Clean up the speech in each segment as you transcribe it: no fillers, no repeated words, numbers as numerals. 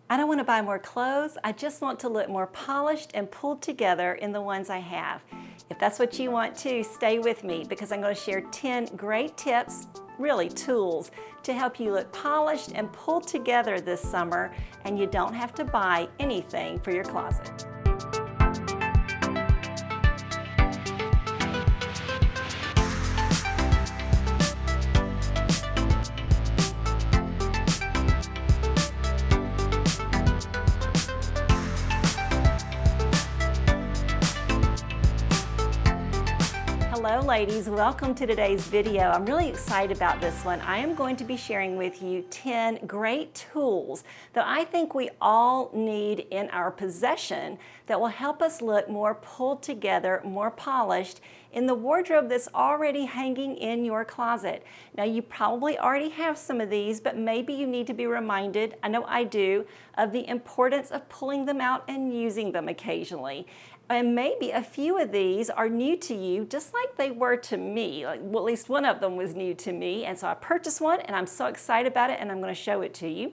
I don't want to buy more clothes. I just want to look more polished and pulled together in the ones I have. If that's what you want to, stay with me because I'm going to share 10 great tips, really tools, to help you look polished and pulled together this summer, and you don't have to buy anything for your closet. Hello ladies, welcome to today's video. I'm really excited about this one. I am going to be sharing with you 10 great tools that I think we all need in our possession that will help us look more pulled together, more polished in the wardrobe that's already hanging in your closet. Now you probably already have some of these, but maybe you need to be reminded, I know I do, of the importance of pulling them out and using them occasionally. And maybe a few of these are new to you, just like they were to me. Well, at least one of them was new to me. And so I purchased one and I'm so excited about it and I'm going to show it to you.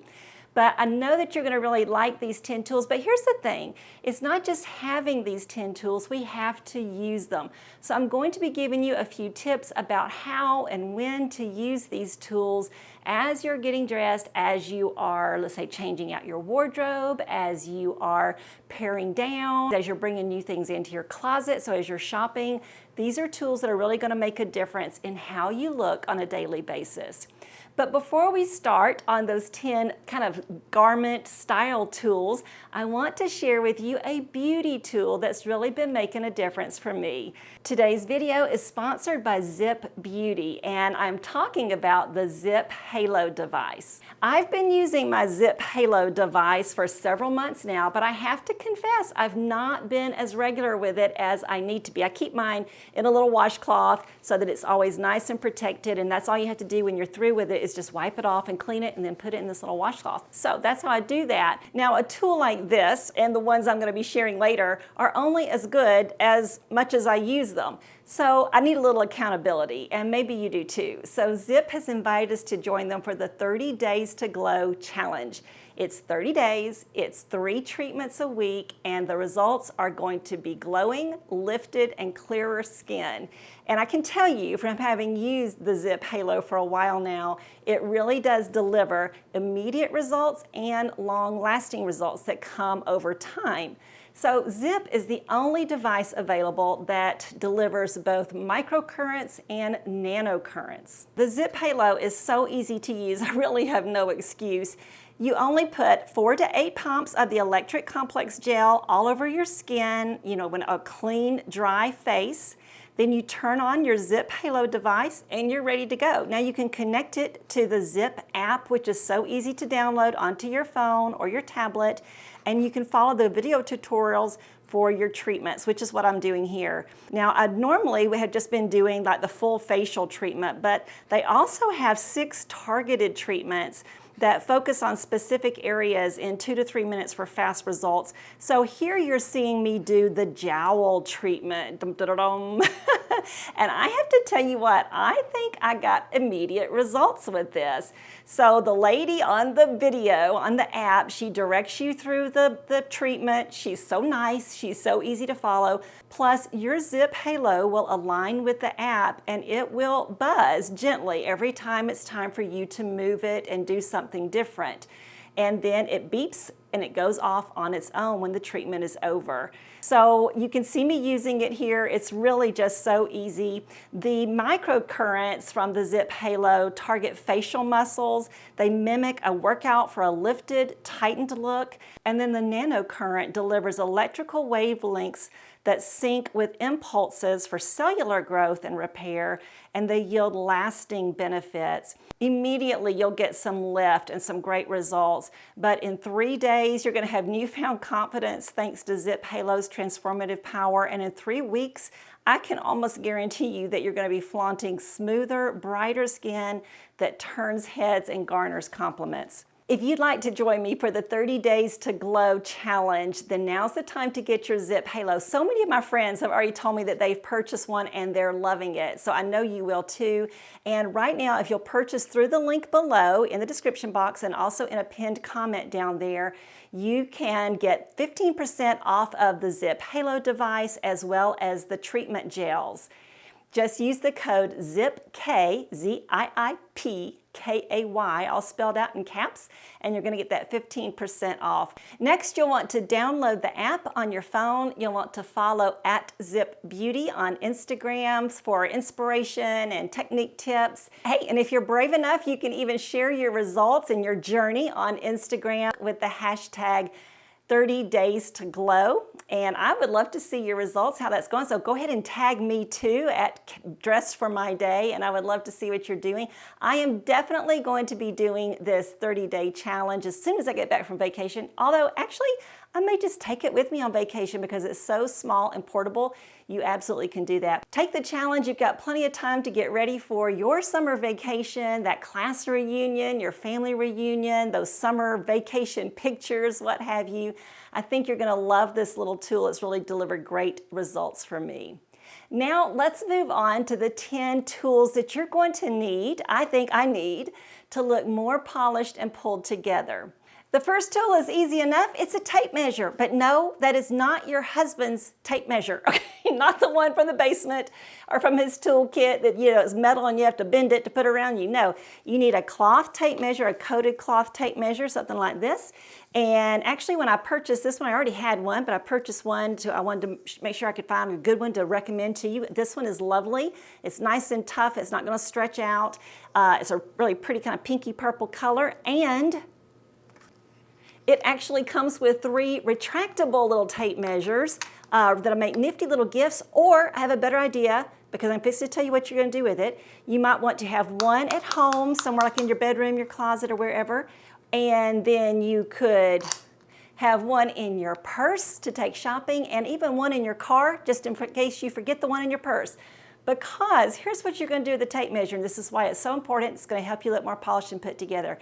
But I know that you're going to really like these 10 tools. But here's the thing. It's not just having these 10 tools. We have to use them. So I'm going to be giving you a few tips about how and when to use these tools as you're getting dressed, as you are, let's say, changing out your wardrobe, as you are paring down, as you're bringing new things into your closet. So as you're shopping, these are tools that are really going to make a difference in how you look on a daily basis. But before we start on those 10 kind of garment style tools, I want to share with you a beauty tool that's really been making a difference for me. Today's video is sponsored by Zip Beauty, and I'm talking about the Zip Halo device. I've been using my Zip Halo device for several months now, but I have to confess I've not been as regular with it as I need to be. I keep mine in a little washcloth so that it's always nice and protected, and that's all you have to do when you're through with it is just wipe it off and clean it and then put it in this little washcloth. So that's how I do that. Now a tool like this and the ones I'm going to be sharing later are only as good as much as I use them. So I need a little accountability, and maybe you do too. So Zip has invited us to join them for the 30 Days to Glow challenge. It's 30 days, it's 3 treatments a week, and the results are going to be glowing, lifted, and clearer skin. And I can tell you from having used the Zip Halo for a while now, it really does deliver immediate results and long-lasting results that come over time. So Zip is the only device available that delivers both microcurrents and nanocurrents. The Zip Halo is so easy to use, I really have no excuse. You only put 4 to 8 pumps of the electric complex gel all over your skin, when a clean, dry face. Then you turn on your Zip Halo device and you're ready to go. Now you can connect it to the Zip app, which is so easy to download onto your phone or your tablet, and you can follow the video tutorials for your treatments, which is what I'm doing here. Now, I normally have just been doing like the full facial treatment, but they also have 6 targeted treatments that focus on specific areas in 2 to 3 minutes for fast results. So here you're seeing me do the jowl treatment. Dum, dum, dum, dum. And I have to tell you what, I think I got immediate results with this. So the lady on the video, on the app, she directs you through the treatment. She's so nice, she's so easy to follow. Plus, your Zip Halo will align with the app and it will buzz gently every time it's time for you to move it and do something different. And then it beeps and it goes off on its own when the treatment is over. So you can see me using it here. It's really just so easy. The microcurrents from the Zip Halo target facial muscles. They mimic a workout for a lifted, tightened look. And then the nanocurrent delivers electrical wavelengths that sync with impulses for cellular growth and repair, and they yield lasting benefits. Immediately you'll get some lift and some great results, but in 3 days you're going to have newfound confidence thanks to Zip Halo's transformative power, and in 3 weeks I can almost guarantee you that you're going to be flaunting smoother, brighter skin that turns heads and garners compliments. If you'd like to join me for the 30 Days to Glow challenge, then now's the time to get your Zip Halo. So many of my friends have already told me that they've purchased one and they're loving it. So I know you will too. And right now, if you'll purchase through the link below in the description box and also in a pinned comment down there, you can get 15% off of the Zip Halo device as well as the treatment gels. Just use the code ZIPK, ZIIPKAY, all spelled out in caps, and you're going to get that 15% off. Next, you'll want to download the app on your phone. You'll want to follow @ZipBeauty on Instagram for inspiration and technique tips. Hey, and if you're brave enough, you can even share your results and your journey on Instagram with the hashtag 30 Days to Glow, and I would love to see your results, how that's going. So go ahead and tag me too at Dress for My Day, and I would love to see what you're doing. I am definitely going to be doing this 30-day challenge as soon as I get back from vacation, although actually I may just take it with me on vacation because it's so small and portable. You absolutely can do that. Take the challenge. You've got plenty of time to get ready for your summer vacation, that class reunion, your family reunion, those summer vacation pictures, what have you. I think you're going to love this little tool. It's really delivered great results for me. Now let's move on to the 10 tools that you're going to need, I think I need, to look more polished and pulled together. The first tool is easy enough. It's a tape measure, but no, that is not your husband's tape measure, okay? Not the one from the basement or from his toolkit that, is metal and you have to bend it to put around you. No, you need a cloth tape measure, a coated cloth tape measure, something like this. And actually when I purchased this one, I already had one, but I purchased one I wanted to make sure I could find a good one to recommend to you. This one is lovely. It's nice and tough. It's not gonna stretch out. It's a really pretty kind of pinky purple color, and it actually comes with 3 retractable little tape measures that'll make nifty little gifts, or I have a better idea because I'm fixing to tell you what you're going to do with it. You might want to have one at home, somewhere like in your bedroom, your closet, or wherever, and then you could have one in your purse to take shopping, and even one in your car, just in case you forget the one in your purse. Because here's what you're going to do with the tape measure, and this is why it's so important. It's going to help you look more polished and put together.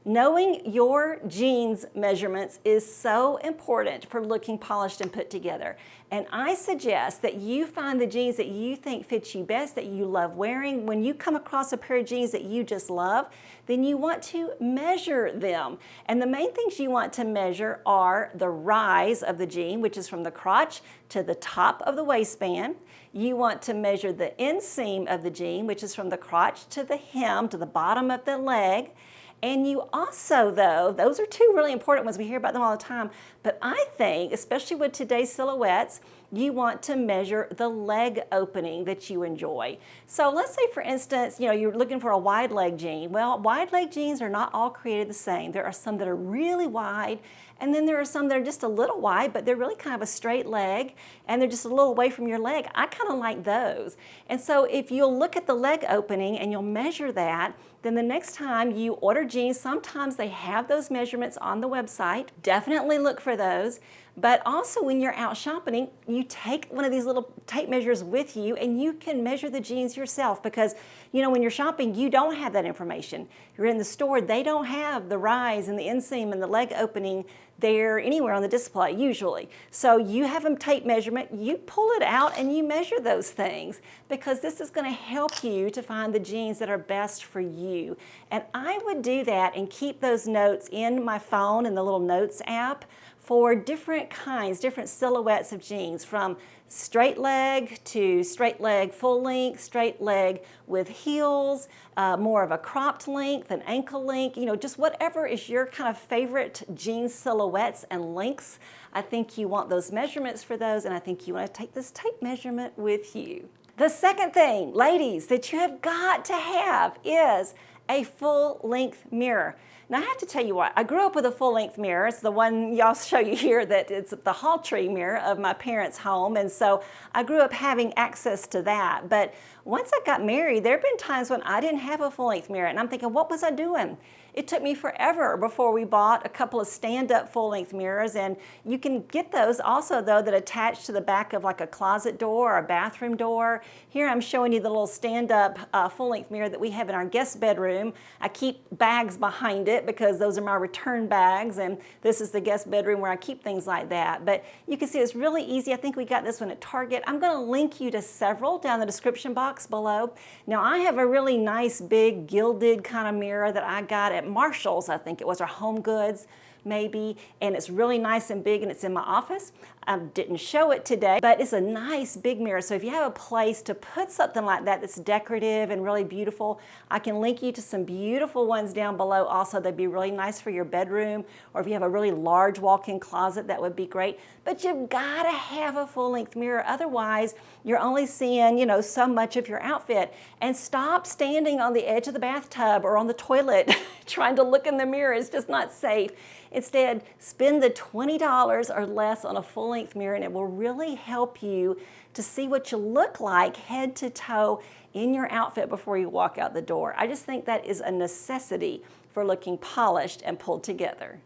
Knowing your jeans measurements is so important for looking polished and put together. And I suggest that you find the jeans that you think fit you best, that you love wearing. When you come across a pair of jeans that you just love, then you want to measure them. And the main things you want to measure are the rise of the jean, which is from the crotch to the top of the waistband. You want to measure the inseam of the jean, which is from the crotch to the hem, to the bottom of the leg. And you also, though, those are 2 really important ones. We hear about them all the time. But I think, especially with today's silhouettes, you want to measure the leg opening that you enjoy. So let's say, for instance, you're looking for a wide leg jean. Well, wide leg jeans are not all created the same. There are some that are really wide, and then there are some that are just a little wide, but they're really kind of a straight leg, and they're just a little away from your leg. I kind of like those. And so if you'll look at the leg opening and you'll measure that, then the next time you order jeans, sometimes they have those measurements on the website. Definitely look for those. But also when you're out shopping, you take one of these little tape measures with you and you can measure the jeans yourself, because when you're shopping, you don't have that information. You're in the store, they don't have the rise and the inseam and the leg opening there anywhere on the display usually. So you have a tape measurement, you pull it out and you measure those things, because this is going to help you to find the jeans that are best for you. And I would do that and keep those notes in my phone in the little notes app for different kinds, different silhouettes of jeans, from straight leg to straight leg full length, straight leg with heels, more of a cropped length, an ankle length, just whatever is your kind of favorite jean silhouettes and lengths. I think you want those measurements for those, and I think you want to take this tape measurement with you. The second thing, ladies, that you have got to have is a full-length mirror. Now I have to tell you what, I grew up with a full-length mirror. It's the one I'll show you here, that it's the hall tree mirror of my parents' home, and so I grew up having access to that. But once I got married, there have been times when I didn't have a full-length mirror, and I'm thinking, what was I doing? It took me forever before we bought a couple of stand-up full-length mirrors, and you can get those also though that attach to the back of like a closet door or a bathroom door. Here I'm showing you the little stand-up full-length mirror that we have in our guest bedroom. I keep bags behind it because those are my return bags, and this is the guest bedroom where I keep things like that. But you can see it's really easy. I think we got this one at Target. I'm going to link you to several down in the description box below. Now I have a really nice big gilded kind of mirror that I got at Marshall's, I think it was, or Home Goods maybe, and it's really nice and big, and it's in my office. I didn't show it today, but it's a nice big mirror. So if you have a place to put something like that that's decorative and really beautiful, I can link you to some beautiful ones down below. Also, they'd be really nice for your bedroom, or if you have a really large walk-in closet, that would be great. But you've got to have a full-length mirror. Otherwise, you're only seeing, you know, so much of your outfit. And stop standing on the edge of the bathtub or on the toilet trying to look in the mirror. It's just not safe. Instead, spend the $20 or less on a full-length mirror, and it will really help you to see what you look like head to toe in your outfit before you walk out the door. I just think that is a necessity for looking polished and pulled together.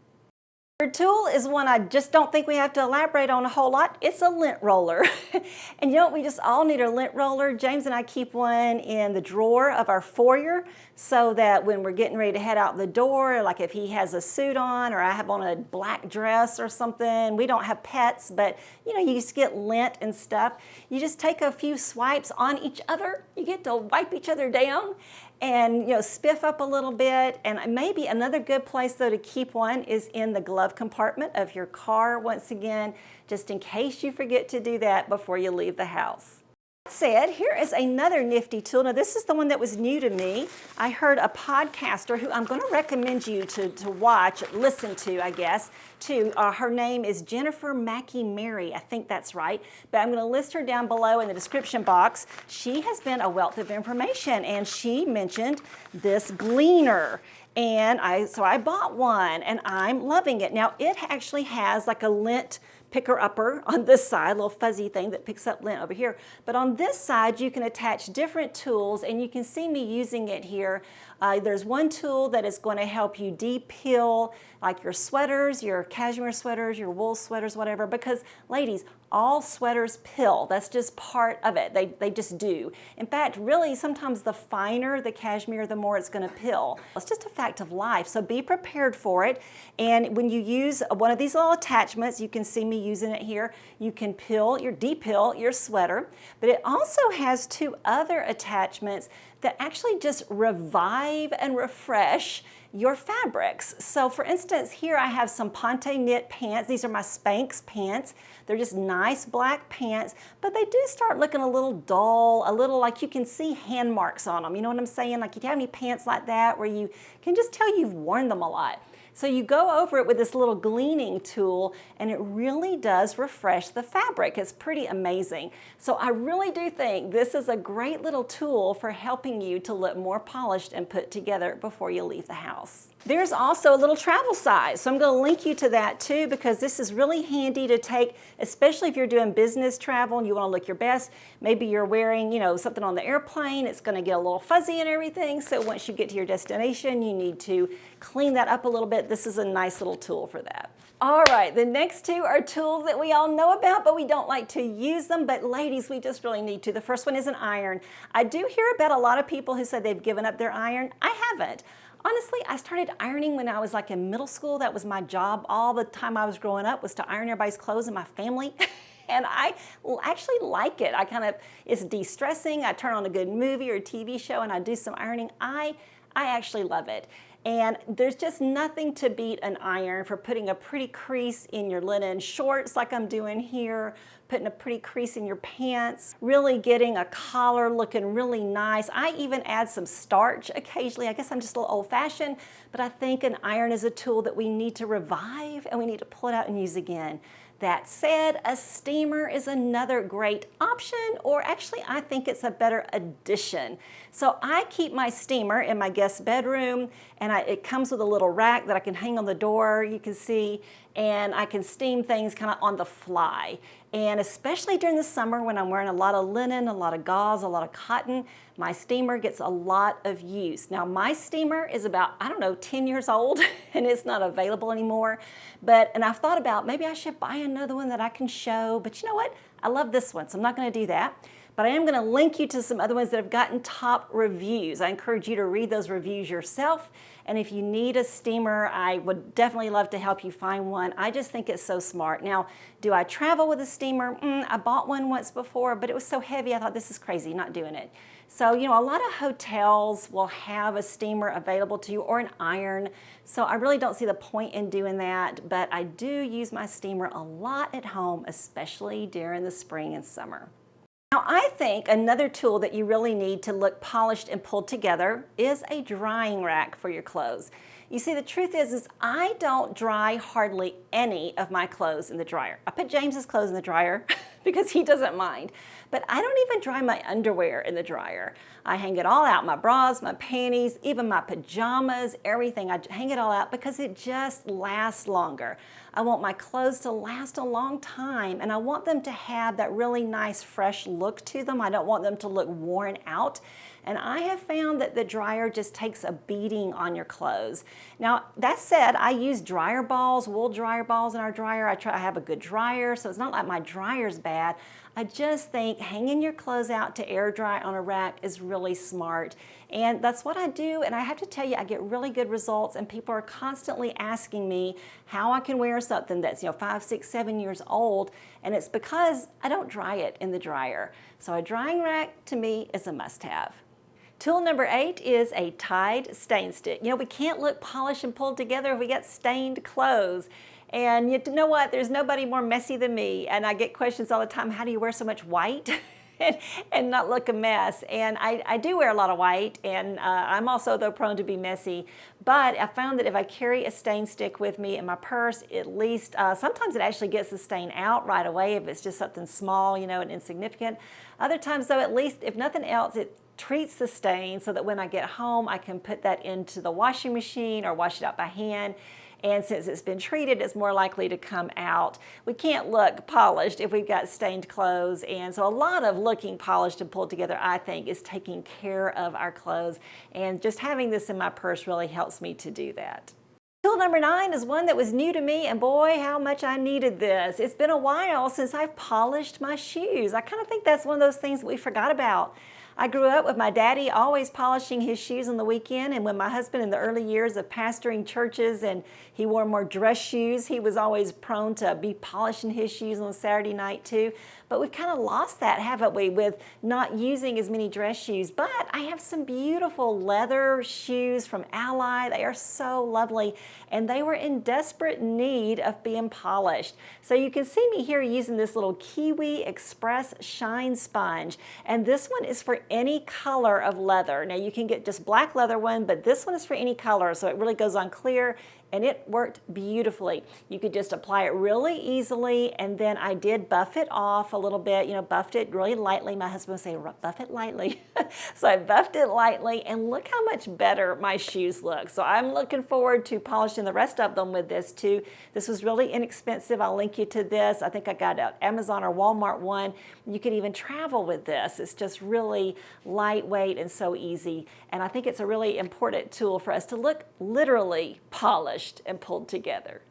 Third tool is one I just don't think we have to elaborate on a whole lot. It's a lint roller. And you know what, we just all need a lint roller. James and I keep one in the drawer of our foyer so that when we're getting ready to head out the door, like if he has a suit on or I have on a black dress or something, we don't have pets, but you know, you just get lint and stuff. You just take a few swipes on each other. You get to wipe each other down and, you know, spiff up a little bit. And maybe another good place though to keep one is in the glove compartment of your car, once again, just in case you forget to do that before you leave the house. That said, here is another nifty tool. Now this is the one that was new to me. I heard a podcaster who I'm going to recommend you to watch, listen to, I guess, too. Her name is Jennifer Mackey Mary. I think that's right. But I'm going to list her down below in the description box. She has been a wealth of information, and she mentioned this gleaner. And so I bought one, and I'm loving it. Now it actually has like a lint picker-upper on this side, a little fuzzy thing that picks up lint over here. But on this side, you can attach different tools, and you can see me using it here. There's one tool that is going to help you de-pill like your sweaters, your cashmere sweaters, your wool sweaters, whatever, because ladies, all sweaters pill. That's just part of it. They just do. In fact, really, sometimes the finer the cashmere, the more it's going to pill. It's just a fact of life, so be prepared for it. And when you use one of these little attachments, you can see me using it here, you can de-pill your sweater, but it also has two other attachments that actually just revive and refresh your fabrics. So for instance, here I have some Ponte knit pants. These are my Spanx pants. They're just nice black pants, but they do start looking a little dull, a little like you can see hand marks on them. You know what I'm saying? Like, you have any pants like that where you can just tell you've worn them a lot. So you go over it with this little gleaning tool, and it really does refresh the fabric. It's pretty amazing. So I really do think this is a great little tool for helping you to look more polished and put together before you leave the house. There's also a little travel size, so I'm going to link you to that too, because this is really handy to take, especially if you're doing business travel and you want to look your best. Maybe you're wearing, you know, something on the airplane, it's going to get a little fuzzy and everything, so once you get to your destination, you need to clean that up a little bit. This is a nice little tool for that. All right, the next two are tools that we all know about, but we don't like to use them. But ladies, we just really need to. The first one is an iron. I do hear about a lot of people who said they've given up their iron. I haven't. Honestly, I started ironing when I was like in middle school. That was my job all the time I was growing up, was to iron everybody's clothes in my family. And I actually like it. It's de-stressing. I turn on a good movie or TV show and I do some ironing. I actually love it. And there's just nothing to beat an iron for putting a pretty crease in your linen shorts like I'm doing here, putting a pretty crease in your pants, really getting a collar looking really nice. I even add some starch occasionally. I guess I'm just a little old-fashioned, but I think an iron is a tool that we need to revive and we need to pull it out and use again. That said, a steamer is another great option, or actually I think it's a better addition. So I keep my steamer in my guest bedroom, and it comes with a little rack that I can hang on the door, you can see, and I can steam things kind of on the fly. And especially during the summer when I'm wearing a lot of linen, a lot of gauze, a lot of cotton, my steamer gets a lot of use. Now my steamer is about, I don't know, 10 years old and it's not available anymore. And I've thought about maybe I should buy another one that I can show, but you know what? I love this one, so I'm not gonna do that. But I am going to link you to some other ones that have gotten top reviews. I encourage you to read those reviews yourself. And if you need a steamer, I would definitely love to help you find one. I just think it's so smart. Now, do I travel with a steamer? I bought one once before, but it was so heavy, I thought this is crazy, not doing it. So, you know, a lot of hotels will have a steamer available to you or an iron. So I really don't see the point in doing that, but I do use my steamer a lot at home, especially during the spring and summer. Now, I think another tool that you really need to look polished and pulled together is a drying rack for your clothes. You see, the truth is I don't dry hardly any of my clothes in the dryer. I put James's clothes in the dryer because he doesn't mind, but I don't even dry my underwear in the dryer. I hang it all out, my bras, my panties, even my pajamas, everything. I hang it all out because it just lasts longer. I want my clothes to last a long time, and I want them to have that really nice fresh look to them. I don't want them to look worn out. And I have found that the dryer just takes a beating on your clothes. Now, that said, I use dryer balls, wool dryer balls in our dryer. I have a good dryer, so it's not like my dryer's bad. I just think hanging your clothes out to air dry on a rack is really smart. And that's what I do, and I have to tell you, I get really good results, and people are constantly asking me how I can wear something that's 5, 6, 7 years old, and it's because I don't dry it in the dryer. So a drying rack, to me, is a must-have. Tool number 8 is a Tide stain stick. We can't look polished and pulled together if we got stained clothes. And you know what? There's nobody more messy than me. And I get questions all the time, how do you wear so much white and not look a mess? And I do wear a lot of white, and I'm also, though, prone to be messy. But I found that if I carry a stain stick with me in my purse, at least sometimes it actually gets the stain out right away if it's just something small, and insignificant. Other times, though, at least, if nothing else, it treats the stain so that when I get home, I can put that into the washing machine or wash it out by hand. And since it's been treated, it's more likely to come out. We can't look polished if we've got stained clothes. And so a lot of looking polished and pulled together, I think, is taking care of our clothes. And just having this in my purse really helps me to do that. Tool number 9 is one that was new to me, and boy, how much I needed this. It's been a while since I've polished my shoes. I kind of think that's one of those things that we forgot about. I grew up with my daddy always polishing his shoes on the weekend, and when my husband in the early years of pastoring churches and he wore more dress shoes, he was always prone to be polishing his shoes on Saturday night too. But we've kind of lost that, haven't we, with not using as many dress shoes. But I have some beautiful leather shoes from Ally. They are so lovely, and they were in desperate need of being polished. So you can see me here using this little Kiwi Express Shine Sponge, and this one is for any color of leather. Now you can get just black leather one, but this one is for any color, so it really goes on clear, and it worked beautifully. You could just apply it really easily, and then I did buff it off a little bit, buffed it really lightly. My husband would say, buff it lightly. So I buffed it lightly, and look how much better my shoes look. So I'm looking forward to polishing the rest of them with this too. This was really inexpensive. I'll link you to this. I think I got it at Amazon or Walmart one. You could even travel with this. It's just really lightweight and so easy. And I think it's a really important tool for us to look literally polished and pulled together.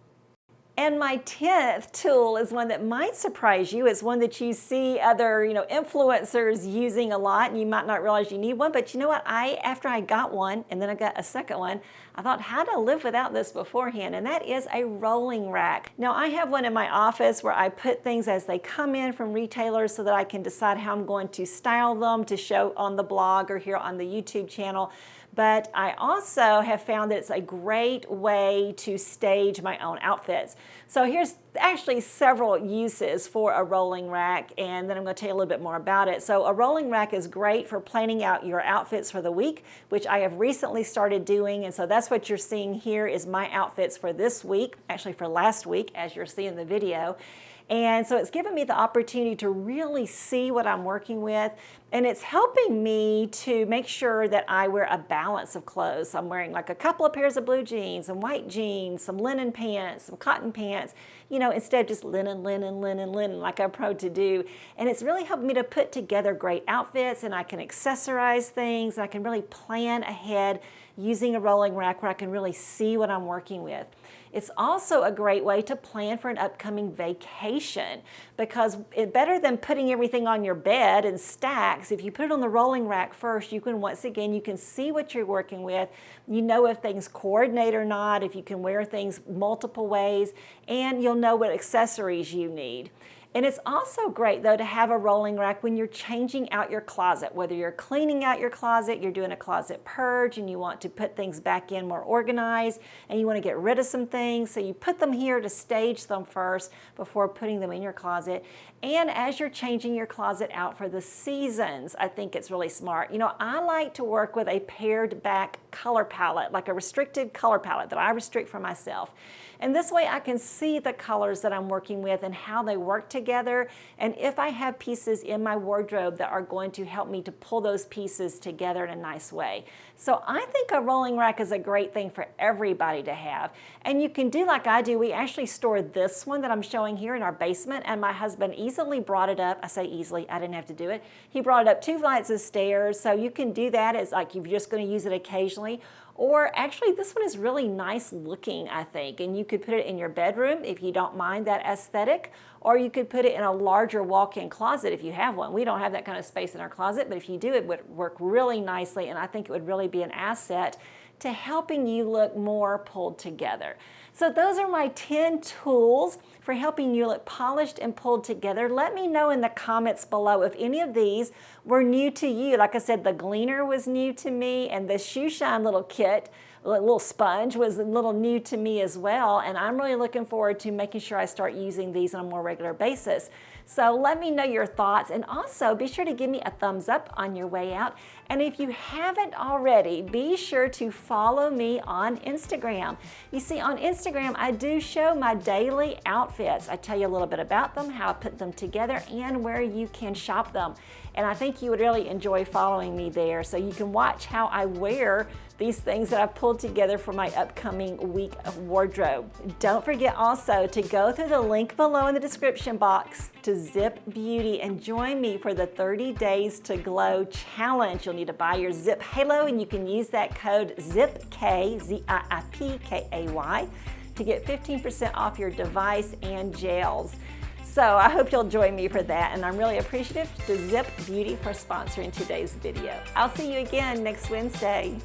And my 10th tool is one that might surprise you. It's one that you see other, influencers using a lot, and you might not realize you need one. But you know what? After I got one, and then I got a second one, I thought, how to live without this beforehand? And that is a rolling rack. Now, I have one in my office where I put things as they come in from retailers so that I can decide how I'm going to style them to show on the blog or here on the YouTube channel. But I also have found that it's a great way to stage my own outfits. So here's actually several uses for a rolling rack, and then I'm going to tell you a little bit more about it. So a rolling rack is great for planning out your outfits for the week, which I have recently started doing, and so that's what you're seeing here is my outfits for this week, actually for last week, as you're seeing the video. And so it's given me the opportunity to really see what I'm working with, and it's helping me to make sure that I wear a balance of clothes. So I'm wearing like a couple of pairs of blue jeans, some white jeans, some linen pants, some cotton pants, you know, instead of just linen, linen, linen, linen like I'm prone to do. And it's really helped me to put together great outfits, and I can accessorize things, and I can really plan ahead using a rolling rack where I can really see what I'm working with. It's also a great way to plan for an upcoming vacation, because it's better than putting everything on your bed in stacks. If you put it on the rolling rack first, you can, once again, you can see what you're working with. You know if things coordinate or not, if you can wear things multiple ways, and you'll know what accessories you need. And it's also great, though, to have a rolling rack when you're changing out your closet, whether you're cleaning out your closet, you're doing a closet purge, and you want to put things back in more organized, and you want to get rid of some things. So you put them here to stage them first before putting them in your closet. And as you're changing your closet out for the seasons, I think it's really smart. You know, I like to work with a pared back color palette, like a restricted color palette that I restrict for myself. And this way I can see the colors that I'm working with and how they work together, and if I have pieces in my wardrobe that are going to help me to pull those pieces together in a nice way. So I think a rolling rack is a great thing for everybody to have. And you can do like I do. We actually store this one that I'm showing here in our basement, and my husband easily brought it up. I say easily, I didn't have to do it. He brought it up 2 flights of stairs, so you can do that as like you're just going to use it occasionally. Or actually, this one is really nice looking, I think, and you could put it in your bedroom if you don't mind that aesthetic, or you could put it in a larger walk-in closet if you have one. We don't have that kind of space in our closet, but if you do, it would work really nicely, and I think it would really be an asset to helping you look more pulled together. So those are my 10 tools for helping you look polished and pulled together. Let me know in the comments below if any of these were new to you. Like I said, the gleaner was new to me, and the shoe shine little kit, little sponge, was a little new to me as well. And I'm really looking forward to making sure I start using these on a more regular basis. So let me know your thoughts, and also be sure to give me a thumbs up on your way out. And if you haven't already, be sure to follow me on Instagram. You see, on Instagram, I do show my daily outfits. I tell you a little bit about them, how I put them together, and where you can shop them. And I think you would really enjoy following me there, so you can watch how I wear these things that I've pulled together for my upcoming week of wardrobe. Don't forget also to go through the link below in the description box to Zip Beauty and join me for the 30 Days to Glow challenge. You'll need to buy your Zip Halo, and you can use that code ZIPKAY, Z-I-I-P-K-A-Y, to get 15% off your device and gels. So I hope you'll join me for that, and I'm really appreciative to Zip Beauty for sponsoring today's video. I'll see you again next Wednesday.